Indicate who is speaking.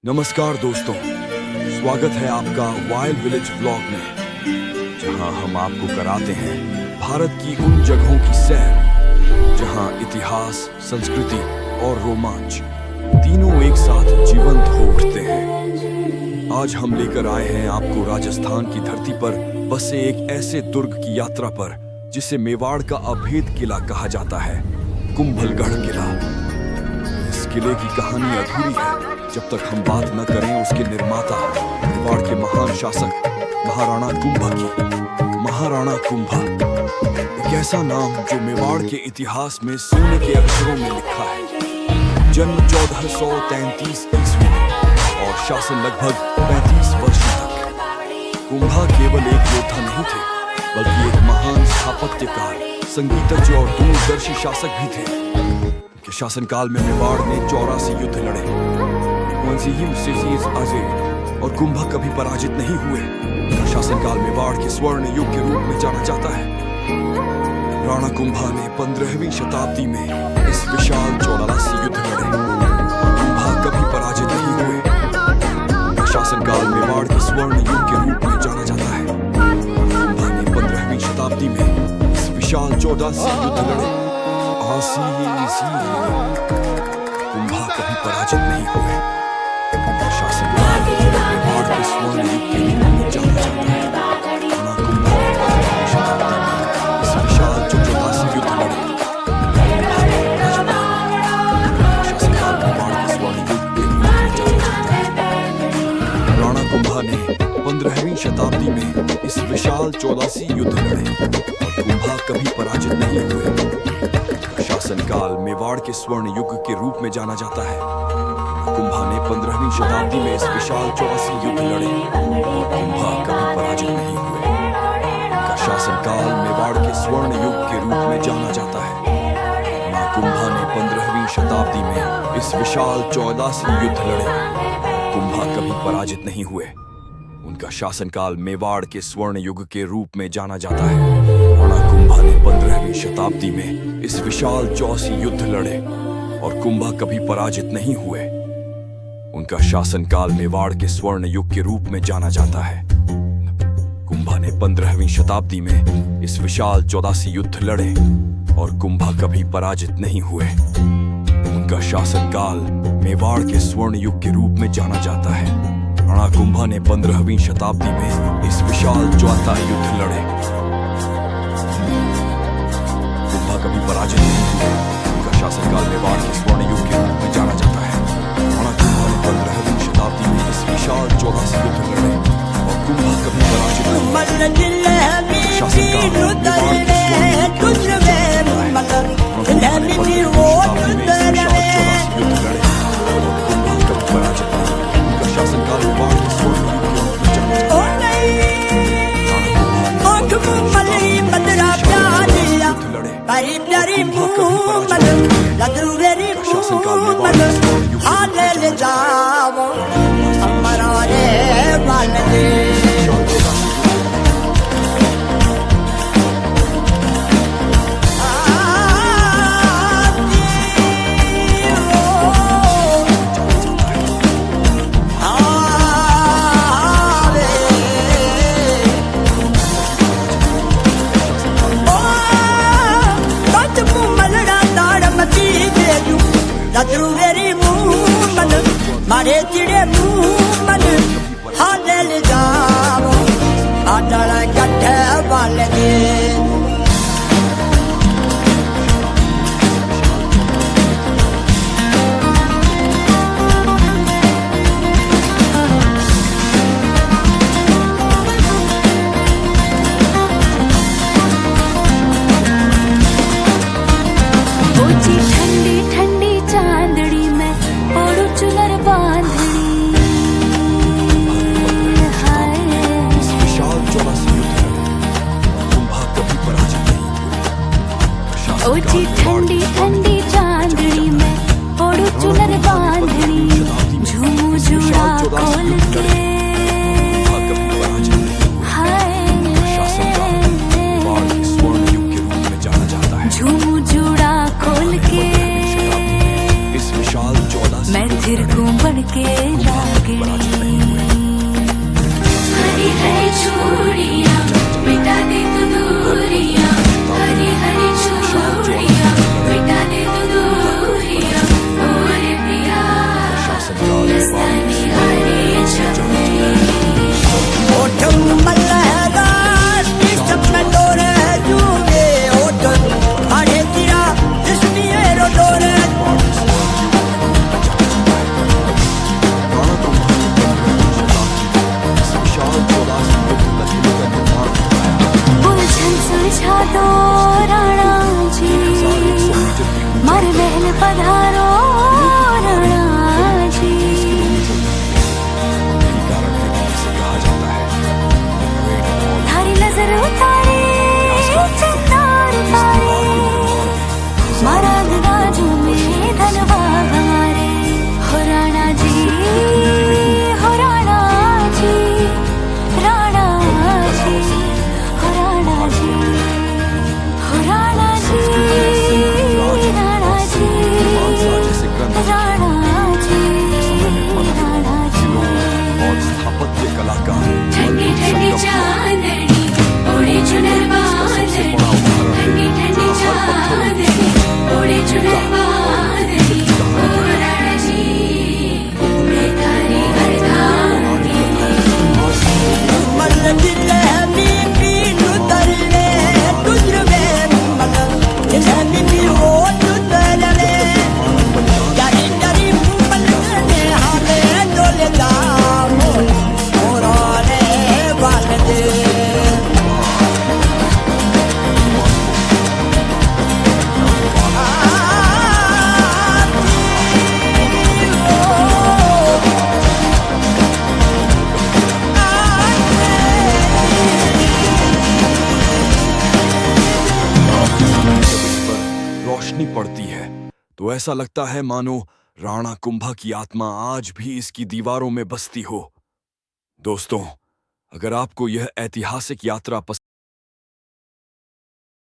Speaker 1: नमस्कार दोस्तों, स्वागत है आपका वाइल्ड विलेज व्लॉग में, जहां हम आपको कराते हैं भारत की उन जगहों की सैर जहां इतिहास, संस्कृति और रोमांच तीनों एक साथ जीवंत हो उठते हैं। आज हम लेकर आए हैं आपको राजस्थान की धरती पर बसे एक ऐसे दुर्ग की यात्रा पर जिसे मेवाड़ का अभेद किला कहा जाता है, कुंभलगढ़ किला। इस किले की कहानी अधूरी है जब तक हम बात न करें उसके निर्माता, मेवाड़ के महान शासक महाराणा कुंभा की। महाराणा कुंभा एक ऐसा नाम जो मेवाड़ के इतिहास में सोने के अक्षरों में लिखा है। जन्म 1433 ईस्वी और शासन लगभग 35 वर्ष तक। कुंभा केवल एक योद्धा नहीं थे, बल्कि एक महान स्थापत्यकार, संगीतज्ञ और दूरदर्शी शासक भी थे। उनके शासनकाल में मेवाड़ ने 84 युद्ध लड़े और कुंभा कभी पराजित नहीं हुए। उनका शासनकाल मेवाड़ के स्वर्ण युग के रूप में जाना जाता है। राणा कुंभा ने 15वीं शताब्दी में इस विशाल 84 युद्ध लड़े। कुंभा कभी पराजित नहीं हुए। उनका शासनकाल मेवाड़ के स्वर्ण युग के रूप में जाना जाता है। कुंभा ने 15वीं शताब्दी में इस विशाल 84 युद्ध लड़े। कुंभा कभी पराजित नहीं हुए। शासनकाल मेवाड़ के स्वर्ण युग के रूप में जाना जाता है। राणा कुंभा ने 15वीं शताब्दी में इस विशाल 84 युद्ध लड़े। शासनकाल मेवाड़ के स्वर्ण युग के रूप में जाना जाता है। राणा कुंभा ने 15वीं शताब्दी में इस विशाल 84 युद्ध लड़े और कुंभा कभी पराजित नहीं हुए। शासनकाल मेवाड़ के स्वर्ण युग के रूप में जाना जाता है। कुंभा ने 15वीं शताब्दी में इस विशाल 84 युद्ध लड़े और कुंभा कभी पराजित नहीं हुए। उनका शासनकाल मेवाड़ के स्वर्ण युग के रूप में जाना जाता है। राणा कुंभा ने 15वीं शताब्दी में इस विशाल 84 युद्ध लड़े। कुंभा कभी पराजित नहीं हुए। उनका शासनकाल मेवाड़ के स्वर्ण युग के रूप में जाना जाता है। राणा कुंभा ने 15वीं शताब्दी में इस विशाल 84 युद्ध लड़े और कुंभा कभी पराजित नहीं हुए। उनका शासनकाल मेवाड़ के स्वर्ण युग के रूप में जाना जाता है। कुंभा ने 15वीं शताब्दी में इस विशाल 84 युद्ध लड़े और कुंभा कभी पराजित नहीं हुए। उनका शासनकाल मेवाड़ के स्वर्ण युग के रूप में जाना जाता है। राणा कुंभा ने 15वीं शताब्दी में इस विशाल 84 युद्ध लड़े। कुंभा कभी पराजित नहीं हुए। उनका शासनकाल मेवाड़ के स्वर्ण युग के रूप में जाना जाता है। राणा कुंभा ने 15वीं शताब्दी में इस विशाल 84 युद्ध लड़े और कुंभा कभी पराजित नहीं हुए। शासनकाल मेवाड़ के स्वर्ण युग के रूप में जाना जाता है। कुंभा ने 15वीं शताब्दी में इस विशाल 84 युद्ध लड़े और कुंभा कभी पराजित नहीं हुए। उनका शासनकाल मेवाड़ के स्वर्ण युग के रूप में जाना जाता है। शासनकाल मेवाड़ के स्वर्ण युग
Speaker 2: मारे चिड़े मुंह मन हाले ले जाओ आटल गट्ठे वाले दे
Speaker 3: ठंडी ठंडी चांदड़ी में ओढ़ू चुनर बांधड़ी। ओछी ठंडी ठंडी चांदड़ी में ओढ़ू चुनर बांधड़ी। झूमू जुड़ा खोल के झूमू जुड़ा खोल के मैं फिर घूम बढ़ के रागिणी हरी हरी चूड़ियां मिटा दे तू दूरियां हरी हरी चूड़ियां मिटा दे तू दूरियां और पिया मस्तानी हरी चूड़ी
Speaker 2: ओठ मल्लहदार किस्म में डोरे जूगे ओठ आड़े तिरा जिसमी रो डोरे
Speaker 3: उलझन सुलझा दो राणा जी मर महल पधारो राणा जी थारी नजर उतारे चित्तार तारे मराग राजू में धनवा हमारे हो राणा जी हो राणा जी राणा जी हो राणा जी हो राणा जी राणा जी राणा जी राणा जी
Speaker 1: और स्थापत्य कलाकार
Speaker 3: ठंडी ठंडी चांदनी ओढ़े चुनर बांधनी ठंडी ठंडी चांदनी ओढ़े चुनर बांधनी ओ राणा जी मैं थारी अर्धांगी
Speaker 2: मल दिले मी पीनु तरले तुझरे मल दिले मी पी हो तुझरे यारी यारी मल ने हाले डोले दामो मोराले वाले दे
Speaker 1: रोशनी पड़ती है तो ऐसा लगता है मानो राणा कुंभा की आत्मा आज भी इसकी दीवारों में बसती हो। दोस्तों, अगर आपको यह ऐतिहासिक यात्रा